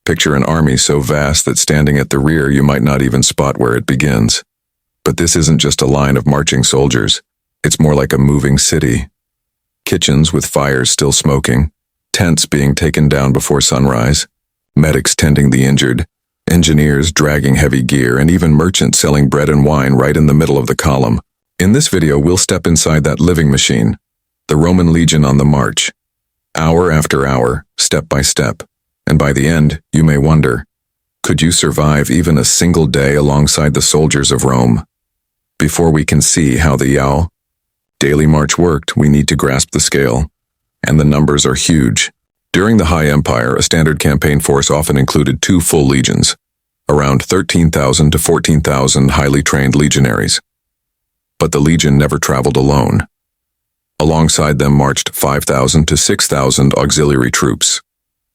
Picture an army so vast that standing at the rear you might not even spot where it begins. But this isn't just a line of marching soldiers. It's more like a moving city. Kitchens with fires still smoking, tents being taken down before sunrise, medics tending the injured, engineers dragging heavy gear, and even merchants selling bread and wine right in the middle of the column. In this video, we'll step inside that living machine, the Roman legion on the march, hour after hour, step by step. And by the end, you may wonder, could you survive even a single day alongside the soldiers of Rome? Before we can see how the daily march worked, we need to grasp the scale. And the numbers are huge. During the High Empire, a standard campaign force often included 2 full legions, around 13,000 to 14,000 highly trained legionaries. But the legion never traveled alone. Alongside them marched 5,000 to 6,000 auxiliary troops,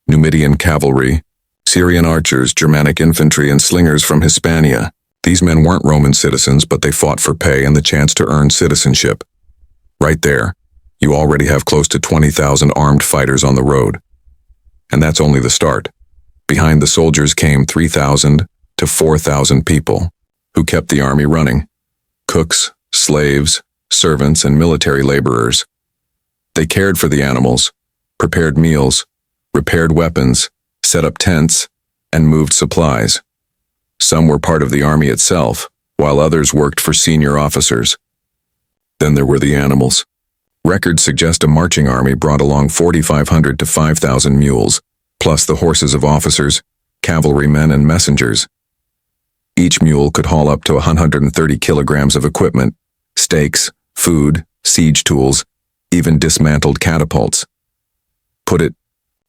Numidian cavalry, Syrian archers, Germanic infantry, and slingers from Hispania. These men weren't Roman citizens, but they fought for pay and the chance to earn citizenship. Right there, you already have close to 20,000 armed fighters on the road. And that's only the start. Behind the soldiers came 3,000 to 4,000 people who kept the army running. Cooks, slaves, servants, and military laborers. They cared for the animals, prepared meals, repaired weapons, set up tents, and moved supplies. Some were part of the army itself, while others worked for senior officers. Then there were the animals. Records suggest a marching army brought along 4,500 to 5,000 mules, plus the horses of officers, cavalrymen, and messengers. Each mule could haul up to 130 kilograms of equipment, stakes, food, siege tools, even dismantled catapults. Put it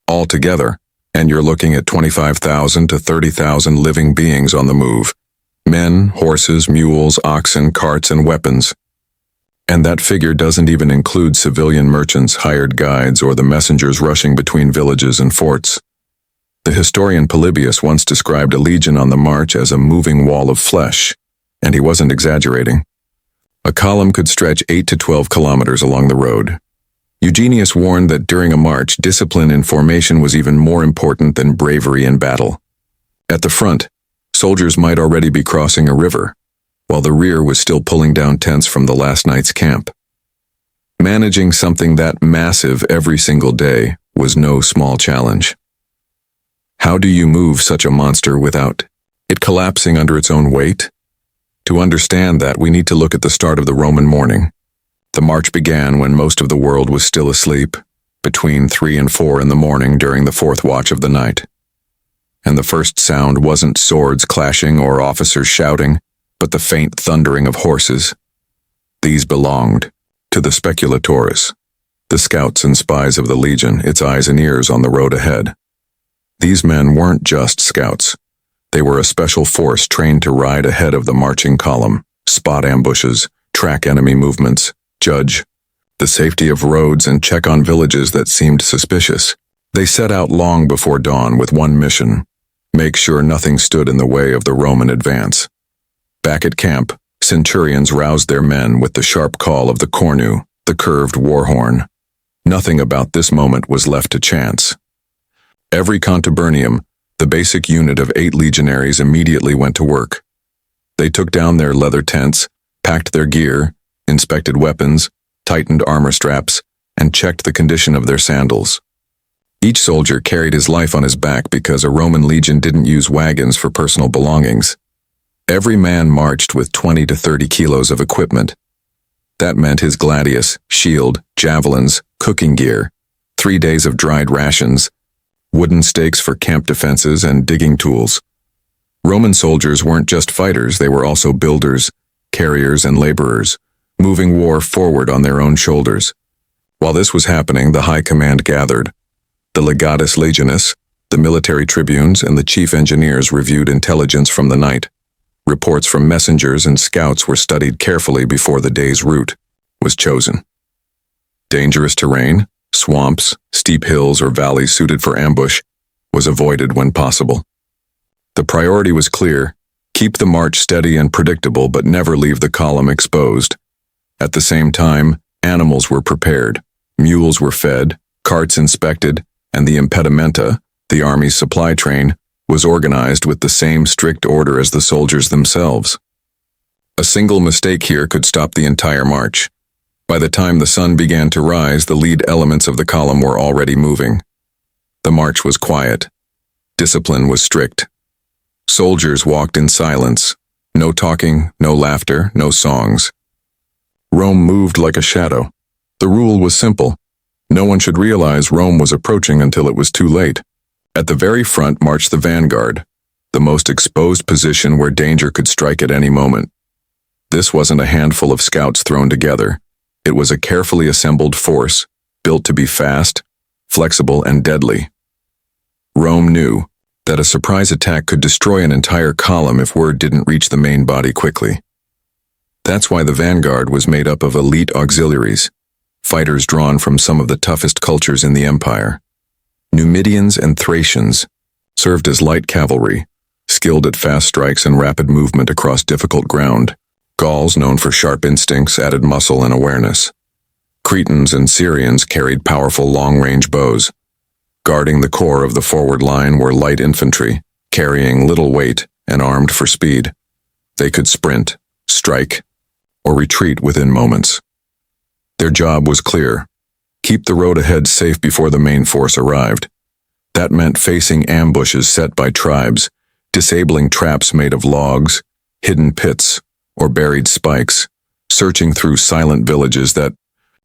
all together, and you're looking at 25,000 to 30,000 living beings on the move. Men, horses, mules, oxen, carts, and weapons. And that figure doesn't even include civilian merchants, hired guides, or the messengers rushing between villages and forts. The historian Polybius once described a legion on the march as a moving wall of flesh, and he wasn't exaggerating. A column could stretch 8 to 12 kilometers along the road. Eugenius warned that during a march, discipline in formation was even more important than bravery in battle. At the front, soldiers might already be crossing a river, while the rear was still pulling down tents from the last night's camp. Managing something that massive every single day was no small challenge. How do you move such a monster without it collapsing under its own weight? To understand that, we need to look at the start of the Roman morning. The march began when most of the world was still asleep, between 3 and 4 in the morning during the 4th watch of the night. And the first sound wasn't swords clashing or officers shouting, but the faint thundering of horses. These belonged to the speculatores, the scouts and spies of the legion, its eyes and ears on the road ahead. These men weren't just scouts. They were a special force trained to ride ahead of the marching column, spot ambushes, track enemy movements, judge the safety of roads, and check on villages that seemed suspicious. They set out long before dawn with one mission: make sure nothing stood in the way of the Roman advance. Back at camp, centurions roused their men with the sharp call of the cornu, the curved war horn. Nothing about this moment was left to chance. Every contubernium, the basic unit of 8 legionaries, immediately went to work. They took down their leather tents, packed their gear, inspected weapons, tightened armor straps, and checked the condition of their sandals. Each soldier carried his life on his back because a Roman legion didn't use wagons for personal belongings. Every man marched with 20 to 30 kilos of equipment. That meant his gladius, shield, javelins, cooking gear, 3 days of dried rations, wooden stakes for camp defenses, and digging tools. Roman soldiers weren't just fighters, they were also builders, carriers, and laborers, moving war forward on their own shoulders. While this was happening, the high command gathered. The legatus legionis, the military tribunes, and the chief engineers reviewed intelligence from the night. Reports from messengers and scouts were studied carefully before the day's route was chosen. Dangerous terrain, swamps, steep hills, or valleys suited for ambush, was avoided when possible. The priority was clear: keep the march steady and predictable, but never leave the column exposed. At the same time, animals were prepared, mules were fed, carts inspected, and the impedimenta, the army's supply train, was organized with the same strict order as the soldiers themselves. A single mistake here could stop the entire march. By the time the sun began to rise, the lead elements of the column were already moving. The march was quiet. Discipline was strict. Soldiers walked in silence. No talking, no laughter, no songs. Rome moved like a shadow. The rule was simple. No one should realize Rome was approaching until it was too late. At the very front marched the vanguard, the most exposed position where danger could strike at any moment. This wasn't a handful of scouts thrown together. It was a carefully assembled force, built to be fast, flexible, and deadly. Rome knew that a surprise attack could destroy an entire column if word didn't reach the main body quickly. That's why the vanguard was made up of elite auxiliaries, fighters drawn from some of the toughest cultures in the empire. Numidians and Thracians served as light cavalry, skilled at fast strikes and rapid movement across difficult ground. Gauls, known for sharp instincts, added muscle and awareness. Cretans and Syrians carried powerful long-range bows. Guarding the core of the forward line were light infantry, carrying little weight and armed for speed. They could sprint, strike, or retreat within moments. Their job was clear: keep the road ahead safe before the main force arrived. That meant facing ambushes set by tribes, disabling traps made of logs, hidden pits, or buried spikes, searching through silent villages that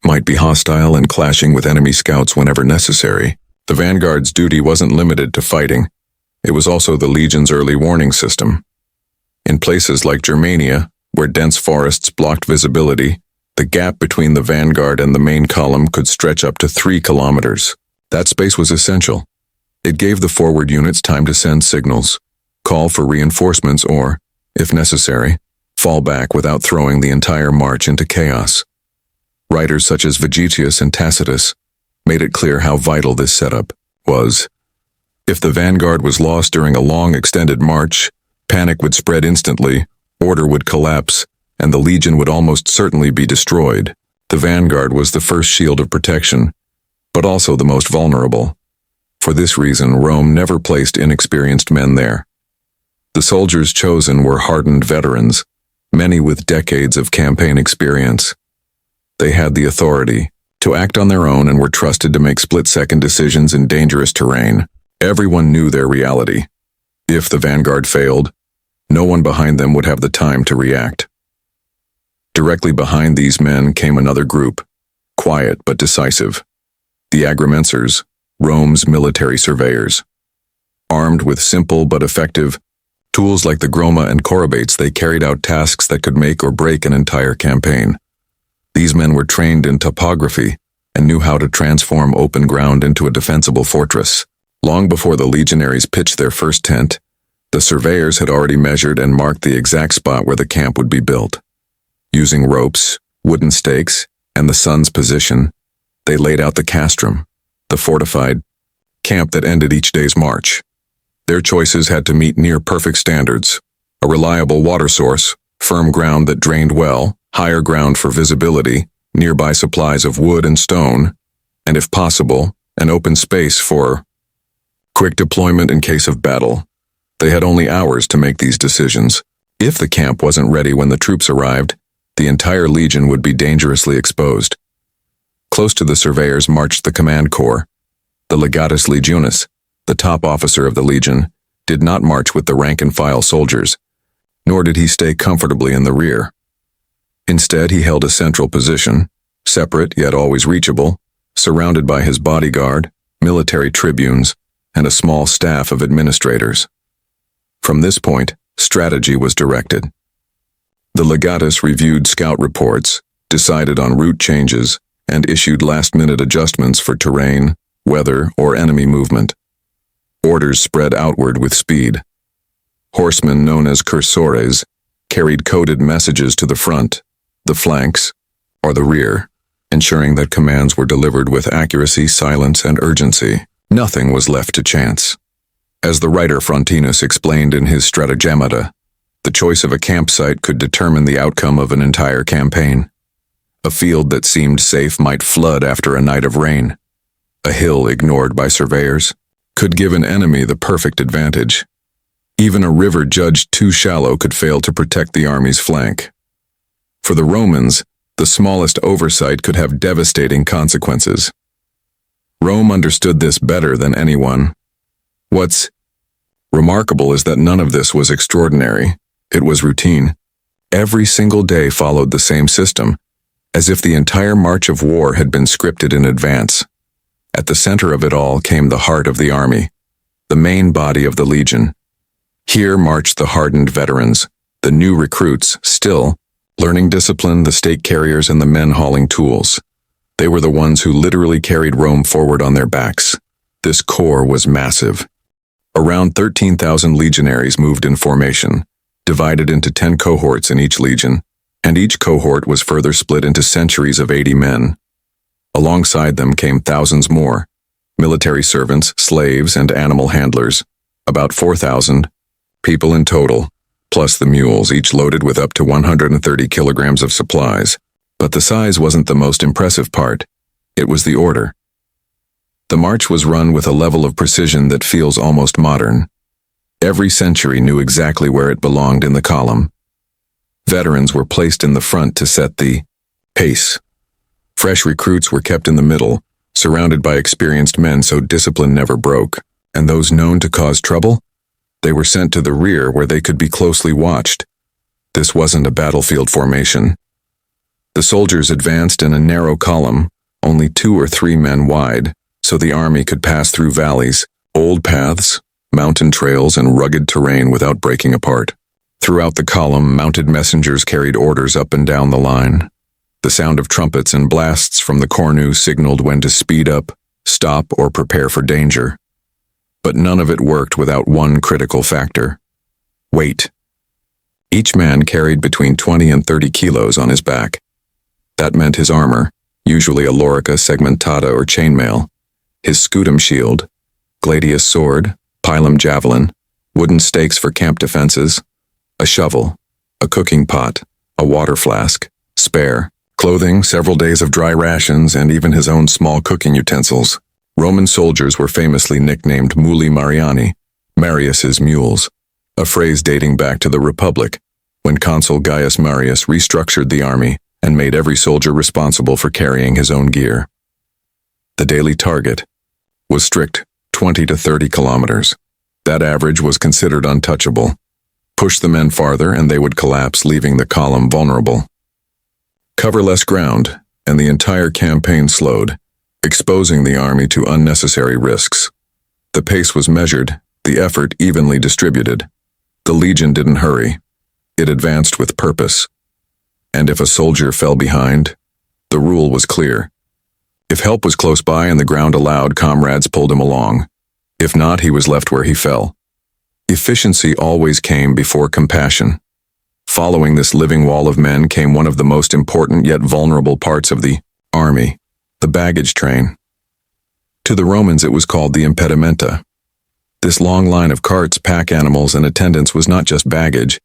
might be hostile and clashing with enemy scouts whenever necessary. The vanguard's duty wasn't limited to fighting. It was also the legion's early warning system. In places like Germania, where dense forests blocked visibility, the gap between the vanguard and the main column could stretch up to 3 kilometers. That space was essential. It gave the forward units time to send signals, call for reinforcements, or, if necessary, fall back without throwing the entire march into chaos. Writers such as Vegetius and Tacitus made it clear how vital this setup was. If the vanguard was lost during a long, extended march, panic would spread instantly, order would collapse, and the legion would almost certainly be destroyed. The vanguard was the first shield of protection, but also the most vulnerable. For this reason, Rome never placed inexperienced men there. The soldiers chosen were hardened veterans, many with decades of campaign experience. They had the authority to act on their own and were trusted to make split-second decisions in dangerous terrain. Everyone knew their reality. If the vanguard failed, no one behind them would have the time to react. Directly behind these men came another group, quiet but decisive: the agrimensors, Rome's military surveyors. Armed with simple but effective tools like the groma and corybates, they carried out tasks that could make or break an entire campaign. These men were trained in topography and knew how to transform open ground into a defensible fortress. Long before the legionaries pitched their first tent, the surveyors had already measured and marked the exact spot where the camp would be built. Using ropes, wooden stakes, and the sun's position, they laid out the castrum, the fortified camp that ended each day's march. Their choices had to meet near-perfect standards: a reliable water source, firm ground that drained well, higher ground for visibility, nearby supplies of wood and stone, and if possible, an open space for quick deployment in case of battle. They had only hours to make these decisions. If the camp wasn't ready when the troops arrived, the entire legion would be dangerously exposed. Close to the surveyors marched the command corps. The legatus legionis, the top officer of the legion, did not march with the rank-and-file soldiers, nor did he stay comfortably in the rear. Instead, he held a central position, separate yet always reachable, surrounded by his bodyguard, military tribunes, and a small staff of administrators. From this point, strategy was directed. The legatus reviewed scout reports, decided on route changes, and issued last-minute adjustments for terrain, weather, or enemy movement. Orders spread outward with speed. Horsemen known as cursores carried coded messages to the front, the flanks, or the rear, ensuring that commands were delivered with accuracy, silence, and urgency. Nothing was left to chance. As the writer Frontinus explained in his Stratagemata, the choice of a campsite could determine the outcome of an entire campaign. A field that seemed safe might flood after a night of rain. A hill ignored by surveyors could give an enemy the perfect advantage. Even a river judged too shallow could fail to protect the army's flank. For the Romans, the smallest oversight could have devastating consequences. Rome understood this better than anyone. What's remarkable is that none of this was extraordinary. It was routine. Every single day followed the same system, as if the entire march of war had been scripted in advance. At the center of it all came the heart of the army, the main body of the legion. Here marched the hardened veterans, the new recruits, still learning discipline, the stake carriers and the men hauling tools. They were the ones who literally carried Rome forward on their backs. This corps was massive. Around 13,000 legionaries moved in formation, divided into 10 cohorts in each legion, and each cohort was further split into centuries of 80 men. Alongside them came thousands more, military servants, slaves, and animal handlers, about 4,000 people in total, plus the mules, each loaded with up to 130 kilograms of supplies. But the size wasn't the most impressive part. It was the order. The march was run with a level of precision that feels almost modern. Every century knew exactly where it belonged in the column. Veterans were placed in the front to set the pace. Fresh recruits were kept in the middle, surrounded by experienced men so discipline never broke. And those known to cause trouble? They were sent to the rear where they could be closely watched. This wasn't a battlefield formation. The soldiers advanced in a narrow column, only 2 or 3 men wide, so the army could pass through valleys, old paths, mountain trails, and rugged terrain without breaking apart. Throughout the column, mounted messengers carried orders up and down the line. The sound of trumpets and blasts from the cornu signaled when to speed up, stop, or prepare for danger. But none of it worked without one critical factor: weight. Each man carried between 20 and 30 kilos on his back. That meant his armor, usually a lorica segmentata or chainmail, his scutum shield, gladius sword, pilum javelin, wooden stakes for camp defenses, a shovel, a cooking pot, a water flask, spare, clothing, several days of dry rations, and even his own small cooking utensils. Roman soldiers were famously nicknamed muli Mariani, Marius's mules, a phrase dating back to the Republic, when Consul Gaius Marius restructured the army and made every soldier responsible for carrying his own gear. The daily target was strict 20 to 30 kilometers. That average was considered untouchable. Push the men farther and they would collapse, leaving the column vulnerable. Cover less ground, and the entire campaign slowed, exposing the army to unnecessary risks. The pace was measured, the effort evenly distributed. The legion didn't hurry. It advanced with purpose. And if a soldier fell behind, the rule was clear. If help was close by and the ground allowed, comrades pulled him along. If not, he was left where he fell. Efficiency always came before compassion. Following this living wall of men came one of the most important yet vulnerable parts of the army: the baggage train. To the Romans it was called the impedimenta. This long line of carts, pack animals, and attendants was not just baggage.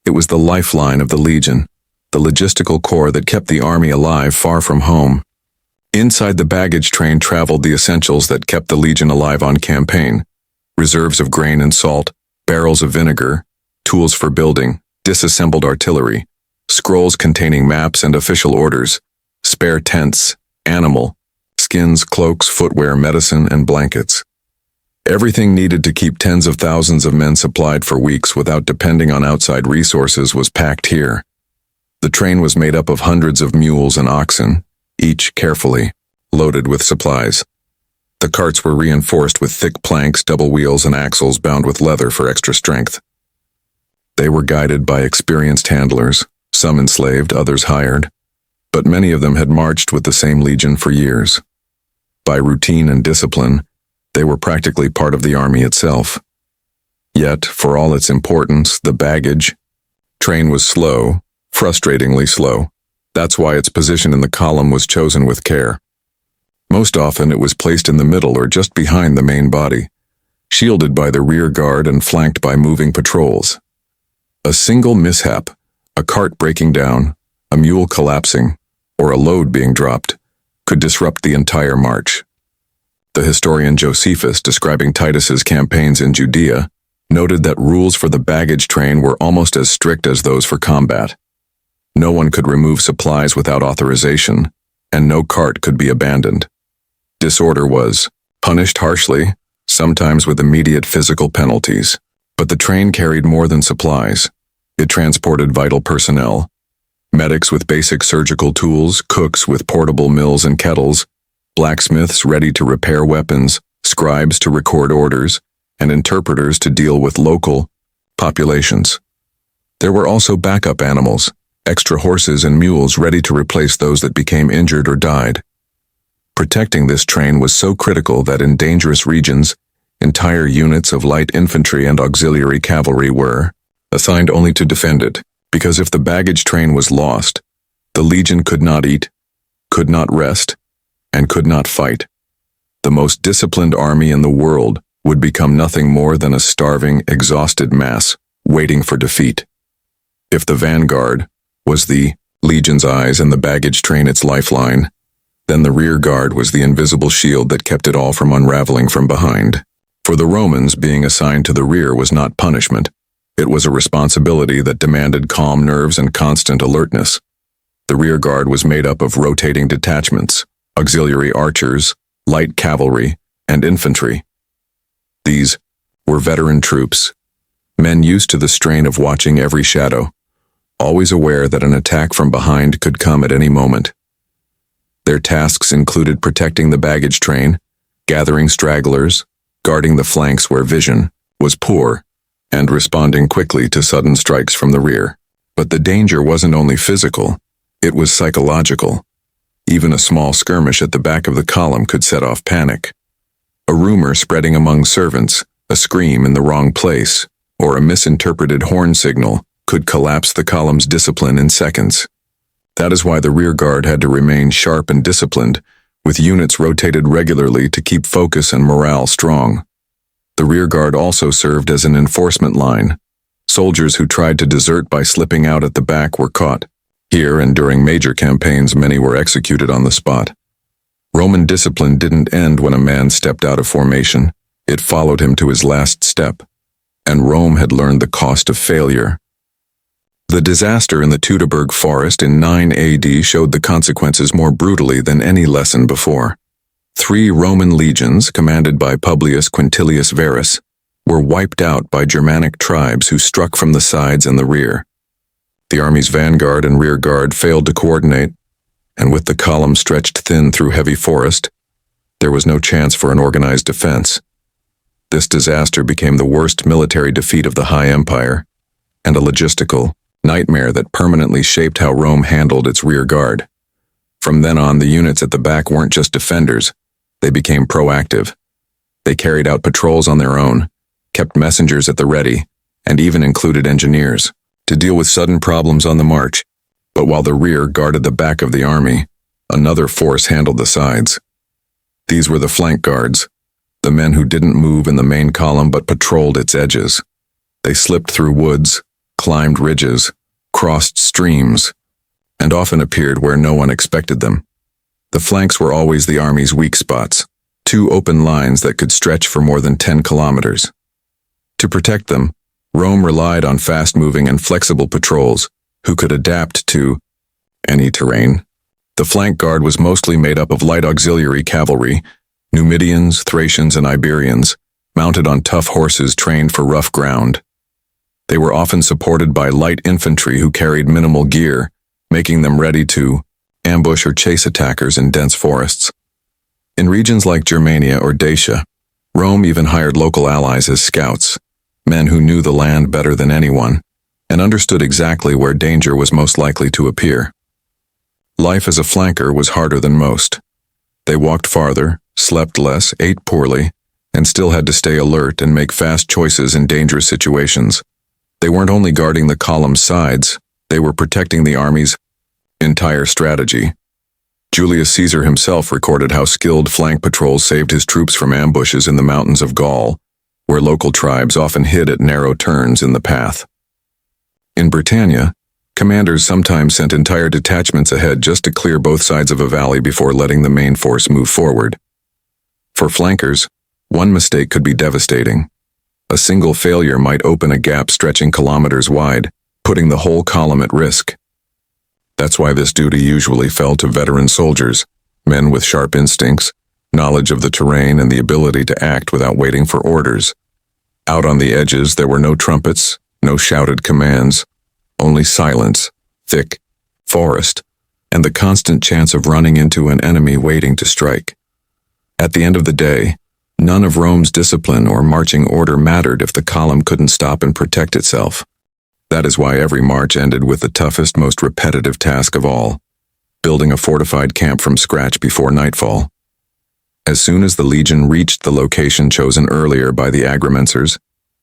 It was the lifeline of the legion, the logistical core that kept the army alive far from home. Inside the baggage train traveled the essentials that kept the legion alive on campaign: reserves of grain and salt, barrels of vinegar, tools for building, disassembled artillery, scrolls containing maps and official orders, spare tents, animal, skins, cloaks, footwear, medicine, and blankets. Everything needed to keep tens of thousands of men supplied for weeks without depending on outside resources was packed here. The train was made up of hundreds of mules and oxen, each carefully loaded with supplies. The carts were reinforced with thick planks, double wheels, and axles bound with leather for extra strength. They were guided by experienced handlers, some enslaved, others hired, but many of them had marched with the same legion for years. By routine and discipline, they were practically part of the army itself. Yet, for all its importance, the baggage train was slow, frustratingly slow. That's why its position in the column was chosen with care. Most often it was placed in the middle or just behind the main body, shielded by the rear guard and flanked by moving patrols. A single mishap, a cart breaking down, a mule collapsing, or a load being dropped, could disrupt the entire march. The historian Josephus, describing Titus's campaigns in Judea, noted that rules for the baggage train were almost as strict as those for combat. No one could remove supplies without authorization, and no cart could be abandoned. Disorder was punished harshly, sometimes with immediate physical penalties. But the train carried more than supplies. It transported vital personnel. Medics with basic surgical tools, cooks with portable mills and kettles, blacksmiths ready to repair weapons, scribes to record orders, and interpreters to deal with local populations. There were also backup animals, extra horses and mules ready to replace those that became injured or died. Protecting this train was so critical that in dangerous regions, entire units of light infantry and auxiliary cavalry were assigned only to defend it, because if the baggage train was lost, the Legion could not eat, could not rest, and could not fight. The most disciplined army in the world would become nothing more than a starving, exhausted mass, waiting for defeat. If the vanguard was the Legion's eyes and the baggage train its lifeline, then the rear guard was the invisible shield that kept it all from unraveling from behind. For the Romans, being assigned to the rear was not punishment. It was a responsibility that demanded calm nerves and constant alertness. The rear guard was made up of rotating detachments, auxiliary archers, light cavalry, and infantry. These were veteran troops, men used to the strain of watching every shadow, always aware that an attack from behind could come at any moment. Their tasks included protecting the baggage train, gathering stragglers, guarding the flanks where vision was poor, and responding quickly to sudden strikes from the rear. But the danger wasn't only physical, it was psychological. Even a small skirmish at the back of the column could set off panic. A rumor spreading among servants, a scream in the wrong place, or a misinterpreted horn signal could collapse the column's discipline in seconds. That is why the rear guard had to remain sharp and disciplined, with units rotated regularly to keep focus and morale strong. The rear guard also served as an enforcement line. Soldiers who tried to desert by slipping out at the back were caught. Here and during major campaigns, many were executed on the spot. Roman discipline didn't end when a man stepped out of formation. It followed him to his last step. And Rome had learned the cost of failure. The disaster in the Teutoburg forest in 9 AD showed the consequences more brutally than any lesson before. 3 Roman legions, commanded by Publius Quintilius Varus, were wiped out by Germanic tribes who struck from the sides and the rear. The army's vanguard and rear guard failed to coordinate, and with the column stretched thin through heavy forest, there was no chance for an organized defense. This disaster became the worst military defeat of the High Empire, and a logistical nightmare that permanently shaped how Rome handled its rear guard. From then on, the units at the back weren't just defenders, they became proactive. They carried out patrols on their own, kept messengers at the ready, and even included engineers to deal with sudden problems on the march. But while the rear guarded the back of the army, another force handled the sides. These were the flank guards, the men who didn't move in the main column but patrolled its edges. They slipped through woods, climbed ridges, crossed streams, and often appeared where no one expected them. The flanks were always the army's weak spots, 2 open lines that could stretch for more than 10 kilometers. To protect them, Rome relied on fast-moving and flexible patrols who could adapt to any terrain. The flank guard was mostly made up of light auxiliary cavalry, Numidians, Thracians, and Iberians, mounted on tough horses trained for rough ground. They were often supported by light infantry who carried minimal gear, making them ready to ambush or chase attackers in dense forests. In regions like Germania or Dacia, Rome even hired local allies as scouts, men who knew the land better than anyone, and understood exactly where danger was most likely to appear. Life as a flanker was harder than most. They walked farther, slept less, ate poorly, and still had to stay alert and make fast choices in dangerous situations. They weren't only guarding the column's sides, they were protecting the army's entire strategy. Julius Caesar himself recorded how skilled flank patrols saved his troops from ambushes in the mountains of Gaul, where local tribes often hid at narrow turns in the path. In Britannia, commanders sometimes sent entire detachments ahead just to clear both sides of a valley before letting the main force move forward. For flankers, one mistake could be devastating. A single failure might open a gap stretching kilometers wide, putting the whole column at risk. That's why this duty usually fell to veteran soldiers, men with sharp instincts, knowledge of the terrain, and the ability to act without waiting for orders. Out on the edges, there were no trumpets, no shouted commands, only silence, thick forest, and the constant chance of running into an enemy waiting to strike. At the end of the day, none of Rome's discipline or marching order mattered if the column couldn't stop and protect itself. That is why every march ended with the toughest, most repetitive task of all, building a fortified camp from scratch before nightfall. As soon as the legion reached the location chosen earlier by the agrimensors,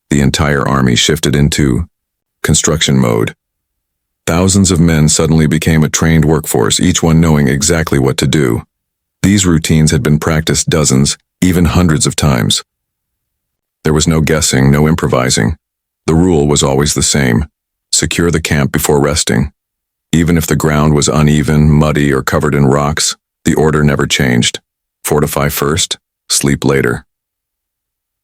the entire army shifted into construction mode. Thousands of men suddenly became a trained workforce, each one knowing exactly what to do. These routines had been practiced dozens, even hundreds of times. There was no guessing, no improvising. The rule was always the same: secure the camp before resting. Even if the ground was uneven, muddy, or covered in rocks, the order never changed. Fortify first, sleep later.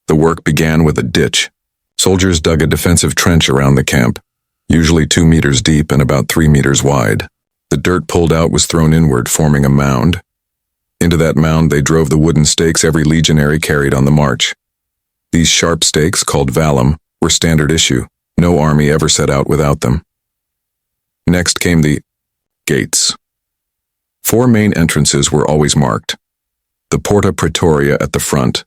The work began with a ditch. Soldiers dug a defensive trench around the camp, usually 2 meters deep and about 3 meters wide. The dirt pulled out was thrown inward, forming a mound. Into that mound they drove the wooden stakes every legionary carried on the march. These sharp stakes, called vallum, were standard issue. No army ever set out without them. Next came the gates. 4 main entrances were always marked: the Porta Praetoria at the front,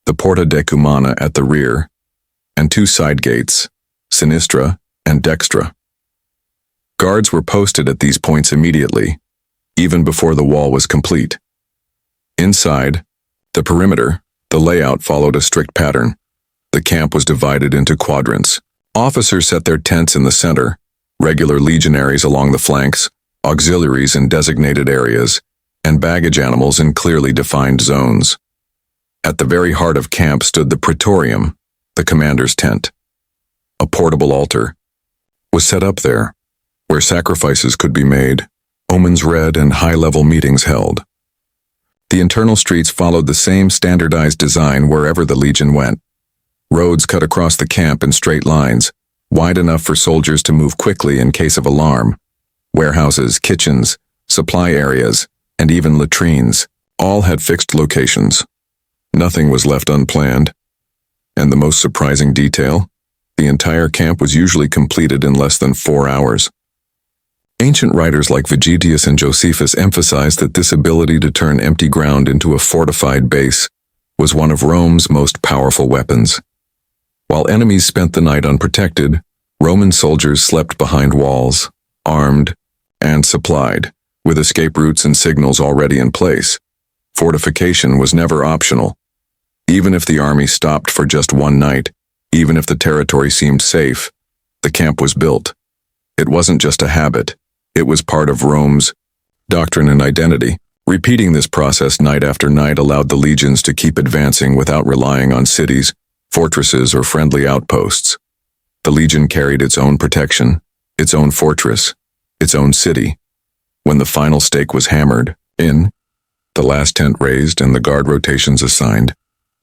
the Porta Decumana at the rear, and 2 side gates, Sinistra and Dextra. Guards were posted at these points immediately, even before the wall was complete. Inside, the perimeter, the layout followed a strict pattern. The camp was divided into quadrants. Officers set their tents in the center, regular legionaries along the flanks, auxiliaries in designated areas, and baggage animals in clearly defined zones. At the very heart of camp stood the praetorium, the commander's tent. A portable altar was set up there, where sacrifices could be made, omens read, and high-level meetings held. The internal streets followed the same standardized design wherever the legion went. Roads cut across the camp in straight lines, wide enough for soldiers to move quickly in case of alarm. Warehouses, kitchens, supply areas, and even latrines all had fixed locations. Nothing was left unplanned. And the most surprising detail, the entire camp was usually completed in less than 4 hours. Ancient writers like Vegetius and Josephus emphasized that this ability to turn empty ground into a fortified base was one of Rome's most powerful weapons. While enemies spent the night unprotected, Roman soldiers slept behind walls, armed and supplied, with escape routes and signals already in place. Fortification was never optional. Even if the army stopped for just one night, even if the territory seemed safe, the camp was built. It wasn't just a habit. It was part of Rome's doctrine and identity. Repeating this process night after night allowed the legions to keep advancing without relying on cities, fortresses, or friendly outposts. The legion carried its own protection, its own fortress, its own city. When the final stake was hammered in, the last tent raised, and the guard rotations assigned,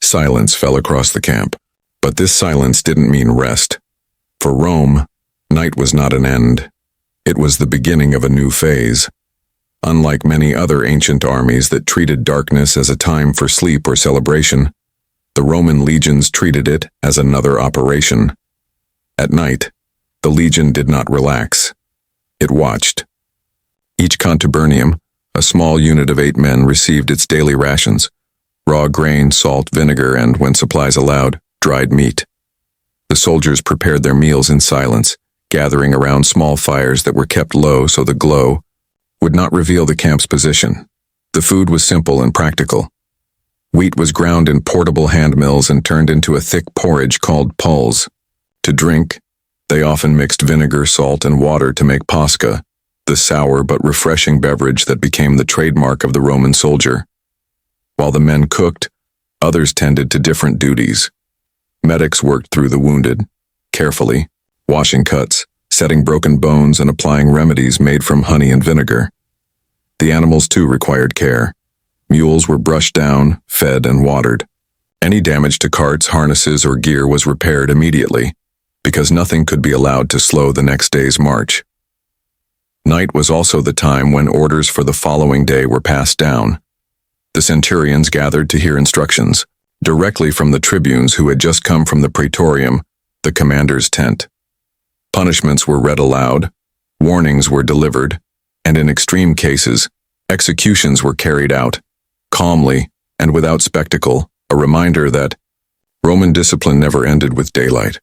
silence fell across the camp. But this silence didn't mean rest. For Rome, night was not an end. It was the beginning of a new phase. Unlike many other ancient armies that treated darkness as a time for sleep or celebration, the Roman legions treated it as another operation. At night, the legion did not relax. It watched. Each contubernium, a small unit of 8 men, received its daily rations: raw grain, salt, vinegar, and, when supplies allowed, dried meat. The soldiers prepared their meals in silence, gathering around small fires that were kept low so the glow would not reveal the camp's position. The food was simple and practical. Wheat was ground in portable hand mills and turned into a thick porridge called pulse. To drink, they often mixed vinegar, salt, and water to make pasca, the sour but refreshing beverage that became the trademark of the Roman soldier. While the men cooked, others tended to different duties. Medics worked through the wounded, carefully, washing cuts, setting broken bones, and applying remedies made from honey and vinegar. The animals too required care. Mules were brushed down, fed, and watered. Any damage to carts, harnesses, or gear was repaired immediately, because nothing could be allowed to slow the next day's march. Night was also the time when orders for the following day were passed down. The centurions gathered to hear instructions, directly from the tribunes who had just come from the praetorium, the commander's tent. Punishments were read aloud, warnings were delivered, and in extreme cases, executions were carried out, calmly and without spectacle, a reminder that Roman discipline never ended with daylight.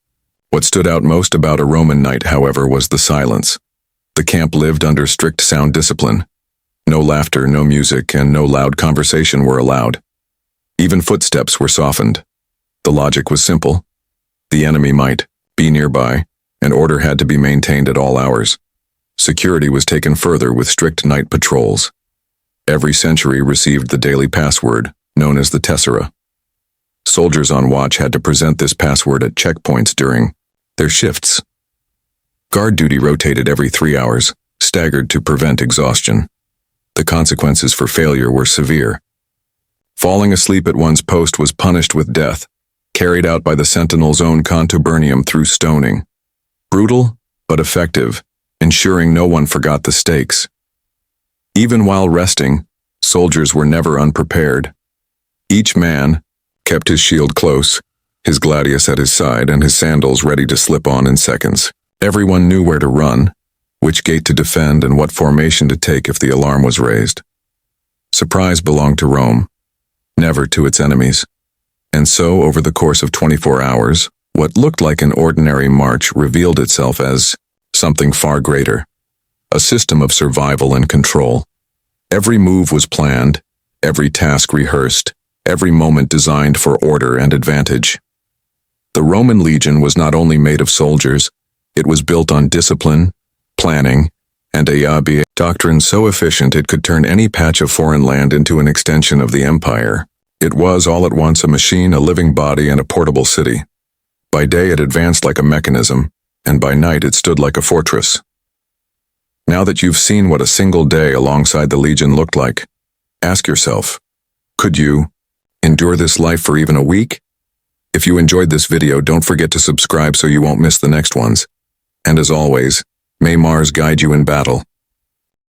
What stood out most about a Roman night, however, was the silence. The camp lived under strict sound discipline. No laughter, no music, and no loud conversation were allowed. Even footsteps were softened. The logic was simple. The enemy might be nearby, and order had to be maintained at all hours. Security was taken further with strict night patrols. Every century received the daily password, known as the tessera. Soldiers on watch had to present this password at checkpoints during their shifts. Guard duty rotated every 3 hours, staggered to prevent exhaustion. The consequences for failure were severe. Falling asleep at one's post was punished with death, carried out by the sentinel's own contubernium through stoning. Brutal, but effective, ensuring no one forgot the stakes. Even while resting, soldiers were never unprepared. Each man kept his shield close, his gladius at his side, and his sandals ready to slip on in seconds. Everyone knew where to run, which gate to defend, and what formation to take if the alarm was raised. Surprise belonged to Rome, never to its enemies. And so, over the course of 24 hours, what looked like an ordinary march revealed itself as something far greater, a system of survival and control. Every move was planned, every task rehearsed, every moment designed for order and advantage. The Roman legion was not only made of soldiers, it was built on discipline, planning, and a doctrine so efficient it could turn any patch of foreign land into an extension of the empire. It was all at once a machine, a living body, and a portable city. By day it advanced like a mechanism, and by night it stood like a fortress. Now that you've seen what a single day alongside the legion looked like, ask yourself, could you endure this life for even a week? If you enjoyed this video, don't forget to subscribe so you won't miss the next ones. And as always, may Mars guide you in battle.